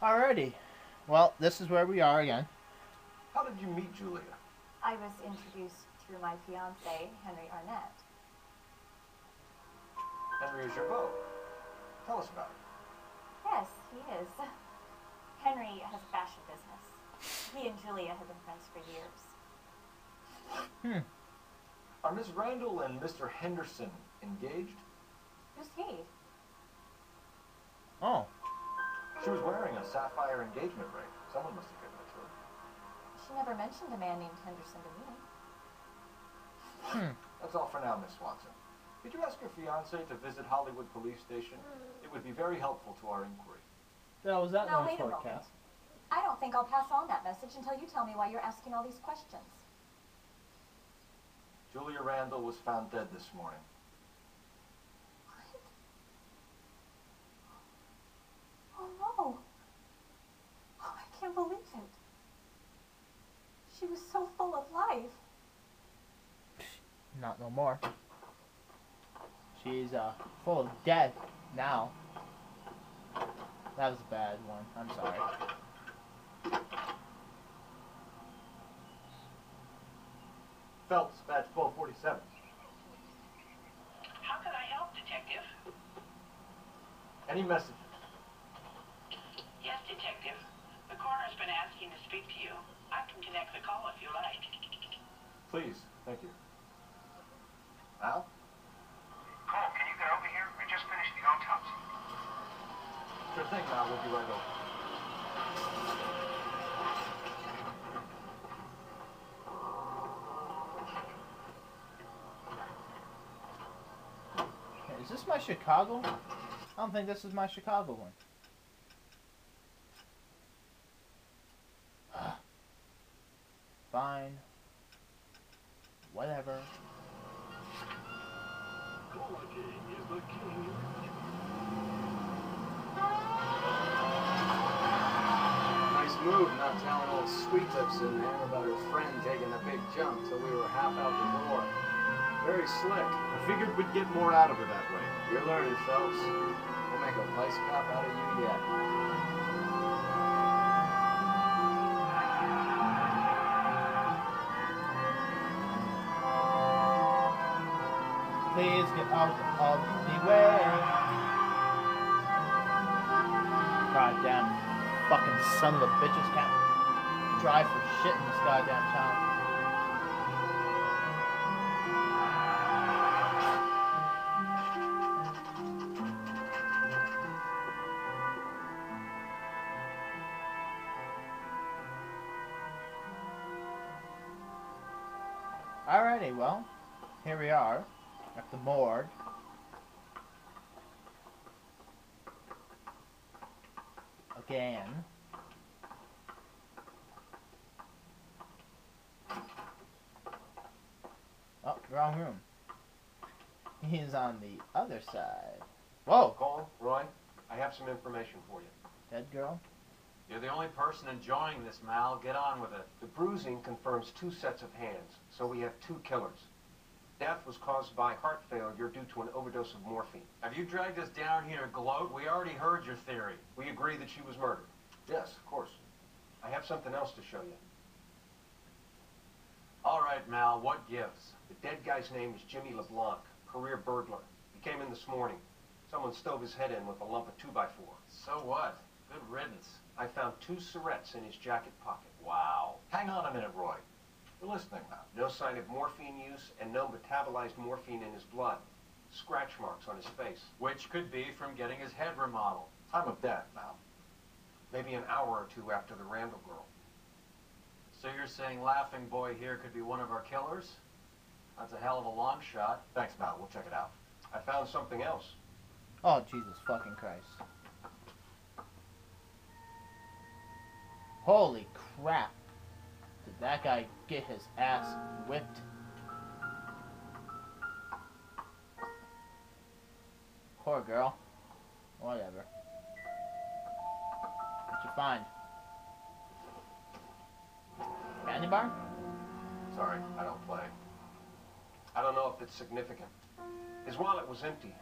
Alrighty. Well, this is where we are again. How did you meet Julia? I was introduced through my fiance, Henry Arnett. Henry is your beau. Tell us about it. Yes, he is. Henry has a fashion business. He and Julia have been friends for years. Are Miss Randall and Mr. Henderson engaged? Who's he? Oh. She was wearing a sapphire engagement ring. Someone must have given it to her. She never mentioned a man named Henderson to me. That's all for now, Miss Swanson. Did you ask your fiancé to visit Hollywood Police Station? It would be very helpful to our inquiry. That was that Now, noise wait a moment. forecast. I don't think I'll pass on that message until you tell me why you're asking all these questions. Julia Randall was found dead this morning. What? Oh, no. Oh, I can't believe it. She was so full of life. Not no more. She's full of death now. That was a bad one. I'm sorry. Phelps, badge 1247. How can I help, Detective? Any messages? Yes, Detective. The coroner's been asking to speak to you. I can connect the call if you like. Please, thank you. Al? Cole, can you get over here? We just finished the autopsy. Sure thing, Al. We'll be right over. Hey, is this my Chicago? I don't think this is my Chicago one. Fine. Whatever. Nice move not telling old Sweet Lips in there about her friend taking the big jump till we were half out the door. Very slick. I figured we'd get more out of her that way. You're learning, Phelps. We'll make a vice cop out of you yet. Please get out of the way. Goddamn fucking son of a bitches can't drive for shit in this goddamn town. Alrighty, well, here we are at the morgue. Again. Oh, wrong room. He's on the other side. Whoa! Cole, Roy, I have some information for you. Dead girl? You're the only person enjoying this, Mal. Get on with it. The bruising confirms 2 sets of hands, so we have 2 killers. Death was caused by heart failure due to an overdose of morphine. Have you dragged us down here to gloat? We already heard your theory. We agree that she was murdered. Yes, of course. I have something else to show you. All right, Mal, what gives? The dead guy's name is Jimmy LeBlanc, career burglar. He came in this morning. Someone stove his head in with a lump of 2x4. So what? Good riddance. I found 2 syrettes in his jacket pocket. Wow. Hang on a minute, Roy. You're listening now. No sign of morphine use and no metabolized morphine in his blood. Scratch marks on his face. Which could be from getting his head remodeled. Time of death now. Maybe an hour or 2 after the Randall girl. So you're saying Laughing Boy here could be one of our killers? That's a hell of a long shot. Thanks, Mal. We'll check it out. I found something else. Oh, Jesus fucking Christ. Holy crap. Did that guy get his ass whipped? Poor girl. Whatever. What'd you find? Candy bar? Sorry, I don't play. I don't know if it's significant. His wallet was empty.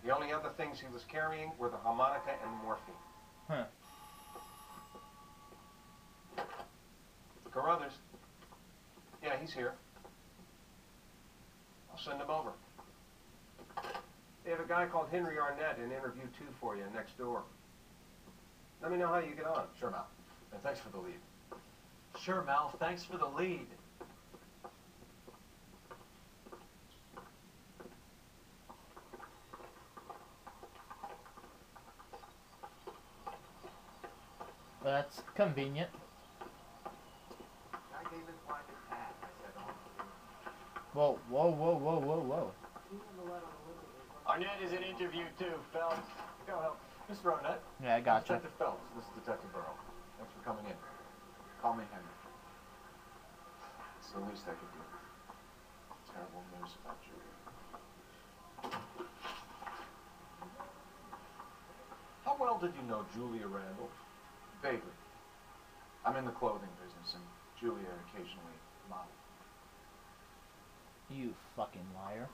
The only other things he was carrying were the harmonica and morphine. Huh. here. I'll send him over. They have a guy called Henry Arnett in interview 2 for you next door. Let me know how you get on. Sure, Mal. And thanks for the lead. Sure, Mal. Thanks for the lead. That's convenient. I gave his wife a hat. I said, Whoa, whoa, whoa, whoa, whoa, whoa. Arnett is in interview 2, Phelps. Go help. Mr. Arnett. Yeah, I gotcha. Detective Phelps. This is Detective Burrow. Thanks for coming in. Call me Henry. It's the least I could do. Terrible news about Julia. How well did you know Julia Randall? Vaguely. I'm in the clothing business, and Julia occasionally modeled. You fucking liar.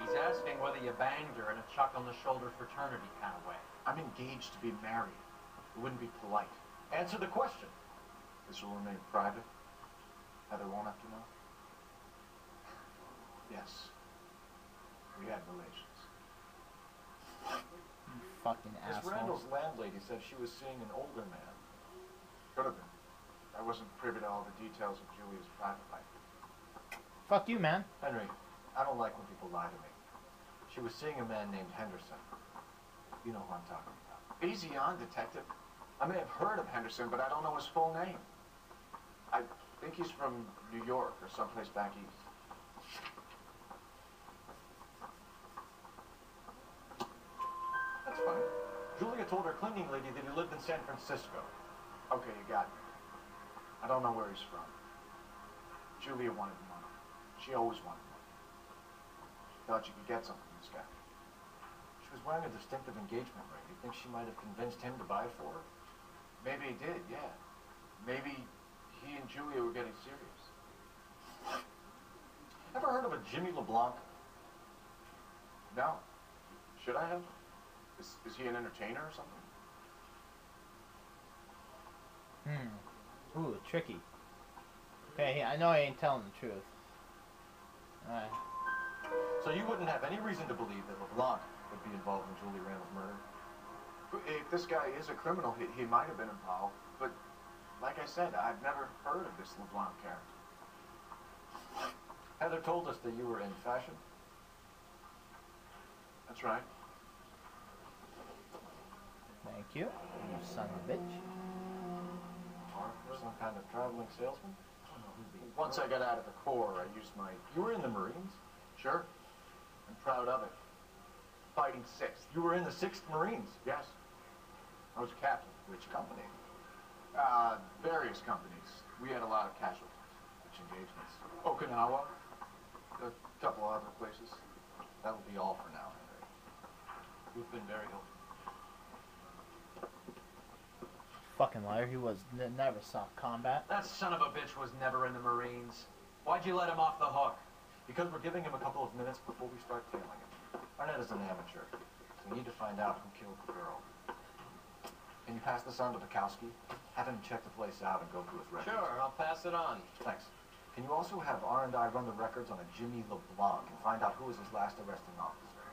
He's asking whether you banged her in a chuck-on-the-shoulder fraternity kind of way. I'm engaged to be married. It wouldn't be polite. Answer the question. This will remain private. Heather won't have to know. Yes. We had relations. You fucking Miss asshole. Randall's landlady said she was seeing an older man. Could have been. I wasn't privy to all the details of Julia's private life. Fuck you, man. Henry, I don't like when people lie to me. She was seeing a man named Henderson. You know who I'm talking about. Easy on, detective. I may have heard of Henderson, but I don't know his full name. I think he's from New York or someplace back east. That's fine. Julia told her cleaning lady that he lived in San Francisco. Okay, you got me. I don't know where he's from. Julia wanted money. She always wanted money. She thought she could get something from this guy. She was wearing a distinctive engagement ring. You think she might have convinced him to buy it for her? Maybe he did, yeah. Maybe he and Julia were getting serious. Ever heard of a Jimmy LeBlanc? No. Should I have? Is he an entertainer or something? Ooh, tricky. Okay, I know I ain't telling the truth. Alright. So you wouldn't have any reason to believe that LeBlanc would be involved in Julie Randall's murder? If this guy is a criminal, he might have been involved. But, like I said, I've never heard of this LeBlanc character. Heather told us that you were in fashion. That's right. Thank you, you son of a bitch. Or some kind of traveling salesman? Once I got out of the Corps, I used my... You were in the Marines? Sure. I'm proud of it. Fighting 6th. You were in the 6th Marines? Yes. I was a captain. Which company? Various companies. We had a lot of casualties. Which engagements? Okinawa. A couple other places. That will be all for now, Henry. You've been very helpful. Fucking liar, he was never saw combat. That son of a bitch was never in the Marines. Why'd you let him off the hook? Because we're giving him a couple of minutes before we start tailing him. Arnett is an amateur. So we need to find out who killed the girl. Can you pass this on to Bukowski? Have him check the place out and go through his records. Sure, I'll pass it on. Thanks. Can you also have R&I run the records on a Jimmy LeBlanc and find out who was his last arresting officer?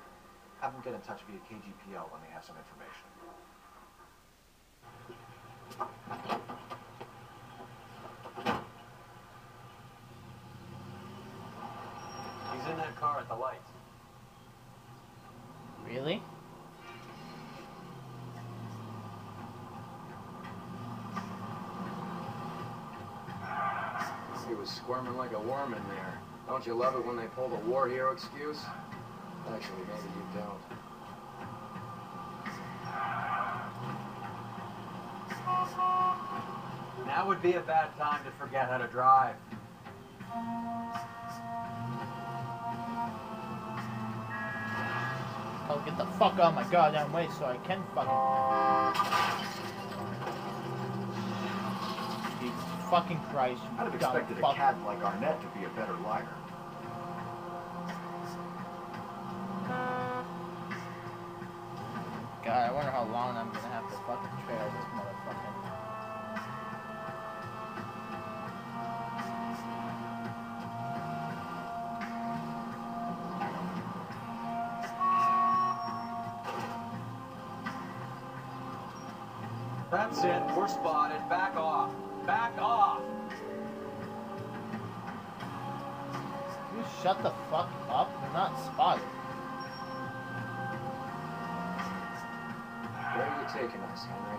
Have them get in touch via KGPL when they have some information. He's in that car at the lights. Really? He was squirming like a worm in there. Don't you love it when they pull the war hero excuse? Actually, maybe you don't. Now would be a bad time to forget how to drive. Oh, get the fuck out of my goddamn way so I can fucking... Jesus fucking Christ, you I'd have dumb expected a fuck. cat like Arnett to be a better liar. God, I wonder how long I'm gonna have to fucking trail this motherfucker. That's it. We're spotted. Back off. Back off. You shut the fuck up. You're not spotted. Where are you taking us, Henry?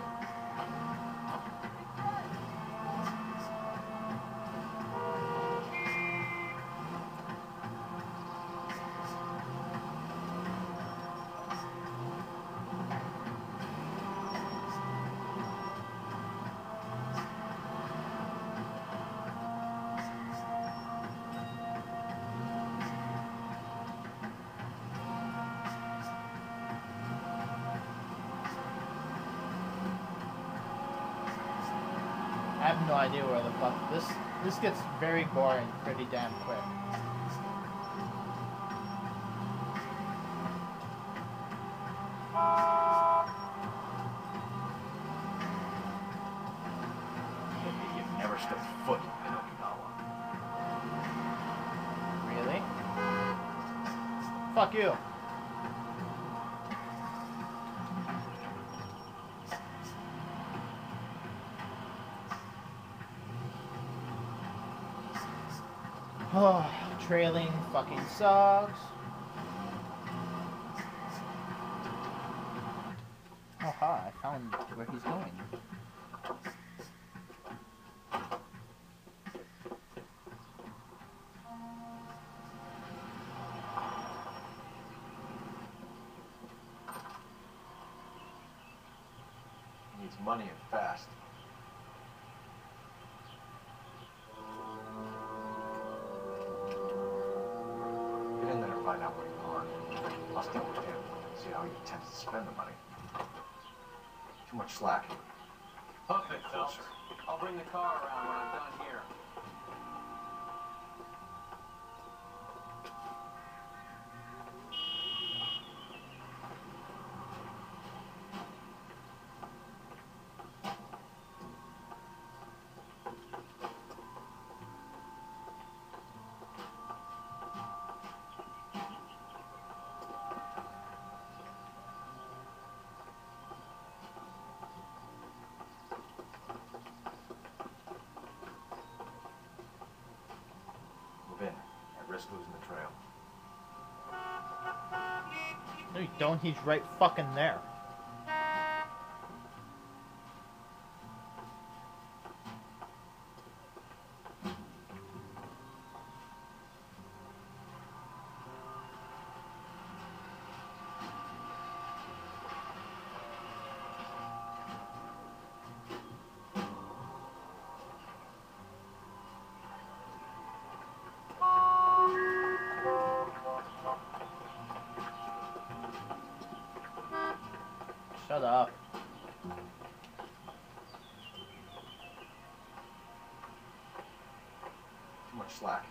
I have no idea where the fuck this gets very boring pretty damn quick. You've never stepped foot in Okinawa. Really? Fuck you. Oh, trailing fucking sucks. Oh, hi, I found where he's going. He needs money and fast. Get in there and find out where you are. I'll stay with him and see how he intends to spend the money. Too much slack. Hook it, Phelps. I'll bring the car around when I'm done here. Move in. I risk losing the trail. No, you don't. He's right fucking there. Shut up. Too much slack.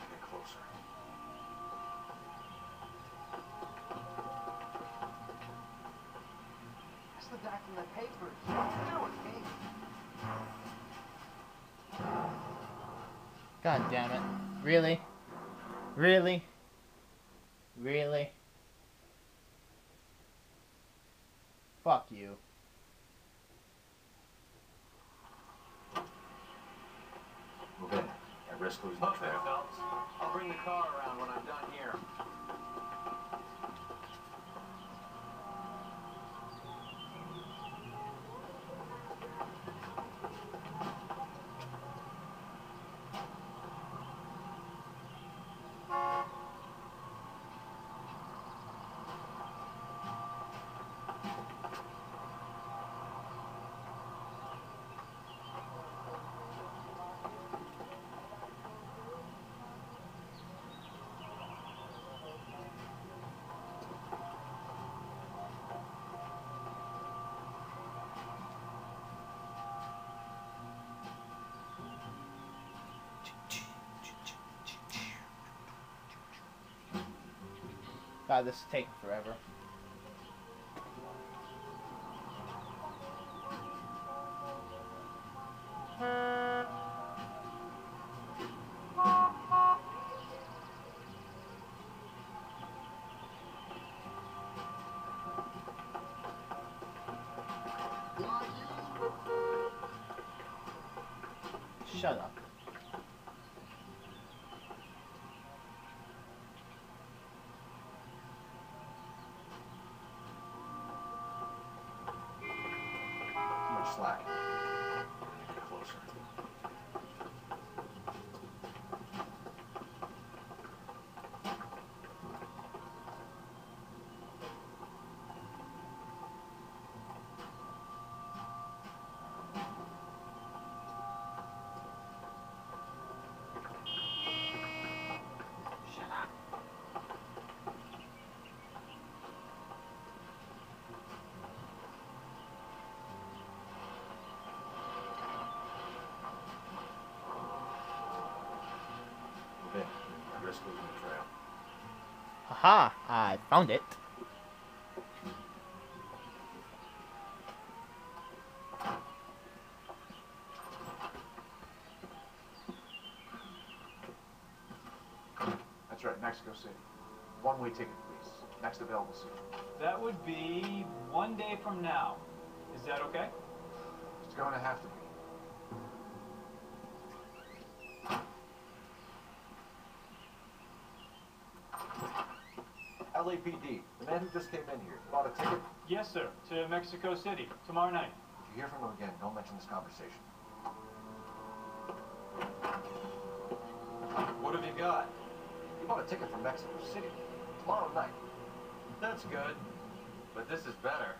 Get closer. That's the guy from the papers. What you doing, King? God damn it. Really? Really? Really? Fuck you. Move in. I risk losing the Hook it, trail. Phelps. I'll bring the car around when I'm done here. God, this is taking forever. Why Shut up. Too much slack. Get closer. Okay, I risk losing the trail. Haha, I found it. That's right, Mexico City. One-way ticket, please. Next available seat. That would be 1 day from now. Is that okay? It's going to have to be. LAPD, the man who just came in here, bought a ticket. Yes, sir. To Mexico City tomorrow night. If you hear from him again, don't mention this conversation. What have you got? You bought a ticket for Mexico City tomorrow night. That's good. But this is better.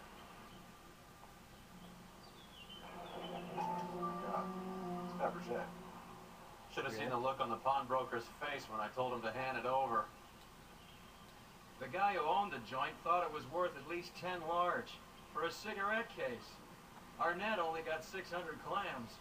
God, it's Fabergé. Should have seen the look on the pawnbroker's face when I told him to hand it over. The guy who owned the joint thought it was worth at least 10 large for a cigarette case. Arnett only got 600 clams.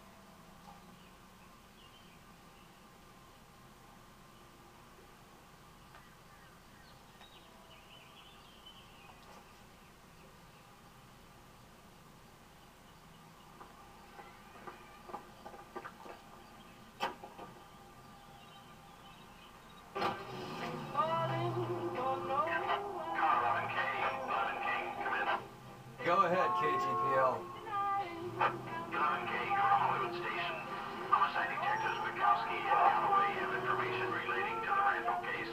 Go ahead, KGPL. 11K, go to Hollywood Station. Homicide detectives Bukowski and Galloway have information relating to the Randall case.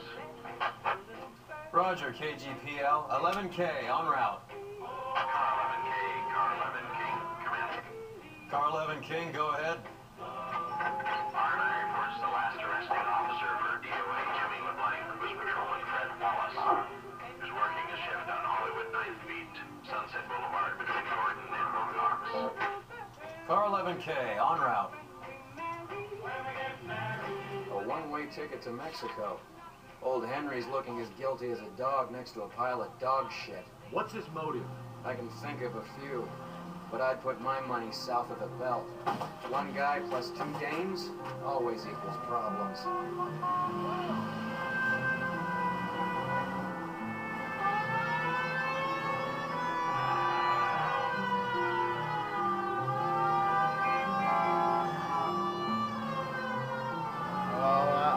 Roger, KGPL. 11K, en route. Car 11K, car 11 King, come in. Car 11 King, go ahead. R9 reports the last arresting officer for DOA Jimmy LeBlanc was patrolling Fred Wallace. He was working a shift on Hollywood 9th Beat, Sunset Boulevard between Jordan and Botox. Car 11K, en route. A one-way ticket to Mexico. Old Henry's looking as guilty as a dog next to a pile of dog shit. What's his motive? I can think of a few, but I'd put my money south of the belt. One guy plus 2 dames always equals problems.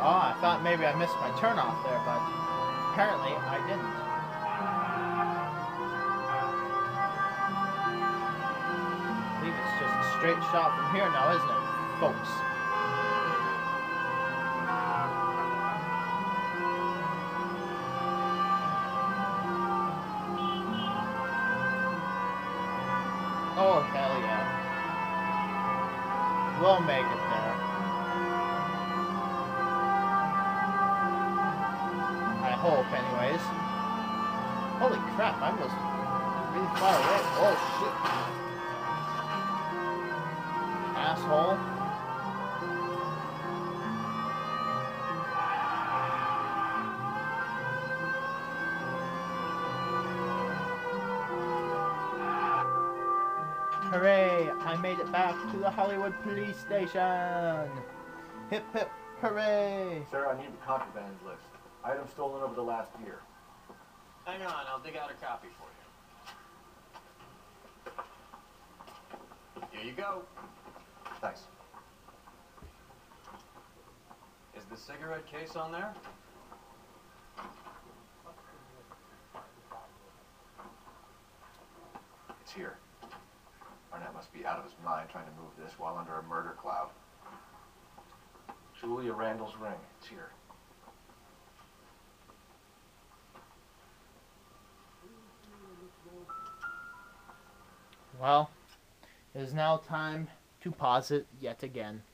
I thought maybe I missed my turnoff there, but apparently I didn't. I believe it's just a straight shot from here now, isn't it, folks? Oh, hell yeah. We'll make it there. I hope, anyways. Holy crap, I was really far away. Oh, shit. Asshole. Hooray! I made it back to the Hollywood police station! Hip hip hooray! Sir, I need the contraband list. Items stolen over the last year. Hang on, I'll dig out a copy for you. Here you go. Thanks. Is the cigarette case on there? It's here. Arnett must be out of his mind trying to move this while under a murder cloud. Julia Randall's ring. It's here. Well, it is now time to pause it yet again.